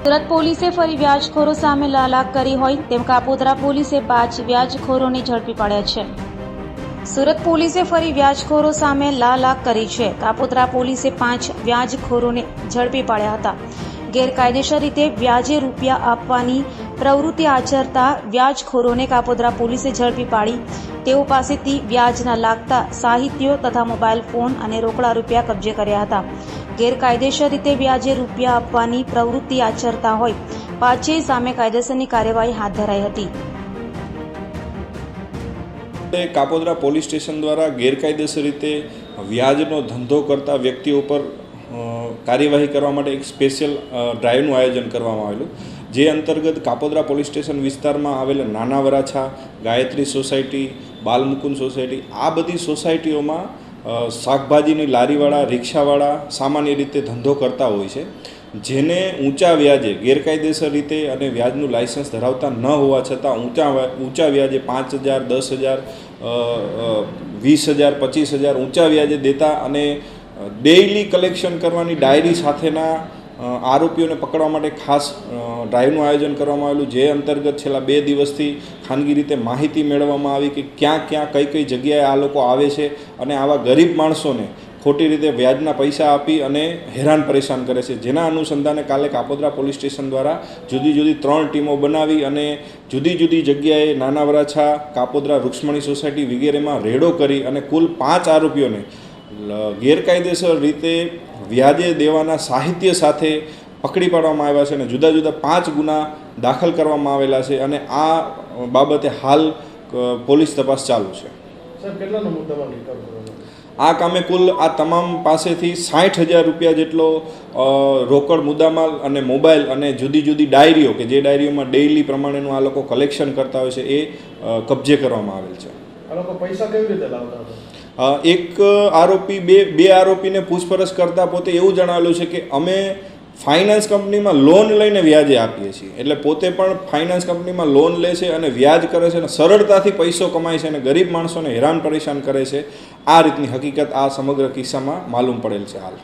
સુરત પોલીસે ફરી વ્યાજખોરો સામે લાલાક કરી હોય તેમ કાપોદ્રા પોલીસે 5 વ્યાજખોરોને ઝડપી પાડ્યા છે। સુરત પોલીસે ફરી વ્યાજખોરો સામે લાલાક કરી છે। કાપોદ્રા પોલીસે 5 વ્યાજખોરોને ઝડપી પાડ્યા હતા। ગેરકાયદેસર રીતે વ્યાજે રૂપિયા આપવાની પ્રવૃત્તિ આચરતા વ્યાજખોરોને કાપોદ્રા પોલીસે ઝડપી પાડી તેઓ પાસેથી વ્યાજના લાગતા સાહિત્યો તથા મોબાઈલ ફોન અને રોકડા રૂપિયા કબજે કર્યા હતા। ગેરકાયદેસર રીતે વ્યાજે રૂપિયા આપવાની પ્રવૃત્તિ આચરતા હોય પાંચેય સામે કાયદેસરની કાર્યવાહી હાથ ધરાઈ હતી। કાપોદ્રા પોલીસ સ્ટેશન દ્વારા ગેરકાયદેસર રીતે વ્યાજનો ધંધો કરતા વ્યક્તિઓ પર કાર્યવાહી કરવા માટે એક સ્પેશિયલ ડ્રાઈવનું આયોજન કરવામાં આવેલું, જે અંતર્ગત કાપોદ્રા પોલીસ સ્ટેશન વિસ્તારમાં આવેલા નાના વરાછા, ગાયત્રી સોસાયટી, બાલમુકુંદ સોસાયટી, આ બધી સોસાયટીઓમાં શાકભાજીની લારીવાળા, રિક્ષાવાળા સામાન્ય રીતે ધંધો કરતા હોય છે, જેને ઊંચા વ્યાજે ગેરકાયદેસર રીતે અને વ્યાજનું લાયસન્સ ધરાવતા ન હોવા છતાં ઊંચા વ્યાજે 5,000, 10,000, 20,000, 25,000 ઊંચા વ્યાજે દેતા અને ડેઇલી કલેક્શન કરવાની ડાયરી સાથેના આરોપીઓને પકડવા માટે ખાસ ડ્રાઈવનું આયોજન કરવામાં આવેલું, જે અંતર્ગત છેલ્લા 2 દિવસથી ખાનગી રીતે માહિતી મેળવવામાં આવી કે ક્યાં ક્યાં કઈ જગ્યાએ આ લોકો આવે છે અને આવા ગરીબ માણસોને ખોટી રીતે વ્યાજના પૈસા આપી અને હેરાન પરેશાન કરે છે। જેના અનુસંધાને કાલે કાપોદ્રા પોલીસ સ્ટેશન દ્વારા જુદી જુદી 3 ટીમો બનાવી અને જુદી જુદી જગ્યાએ નાના વરાછા, કાપોદ્રા, રૂક્ષ્મણી સોસાયટી વગેરેમાં રેડો કરી અને કુલ 5 આરોપીઓને ગેરકાયદેસર રીતે વ્યાજે દેવાના સાહિત્ય સાથે પકડી પાડવામાં આવ્યા છે અને જુદા જુદા 5 ગુના દાખલ કરવામાં આવેલા છે અને આ બાબતે હાલ પોલીસ તપાસ ચાલુ છે। આ કામે કુલ આ તમામ પાસેથી 60,000 રૂપિયા જેટલો રોકડ મુદ્દામાલ અને મોબાઈલ અને જુદી જુદી ડાયરીઓ કે જે ડાયરીઓમાં ડેઇલી પ્રમાણેનું આ લોકો કલેક્શન કરતા હોય છે એ કબજે કરવામાં આવેલ છે। આ લોકો પૈસા કેવી રીતે લાવતા હતા? એક આરોપી બે આરોપીને પૂછપરછ કરતા પોતે એવું જણાવેલું છે કે અમે ફાઇનાન્સ કંપનીમાં લોન લઈને વ્યાજે આપીએ છીએ, એટલે પોતે પણ ફાઇનાન્સ કંપનીમાં લોન લે છે અને વ્યાજ કરે છે અને સરળતાથી પૈસો કમાય છે અને ગરીબ માણસોને હેરાન પરેશાન કરે છે। આ રીતની હકીકત આ સમગ્ર કિસ્સામાં માલુમ પડેલ છે હાલ।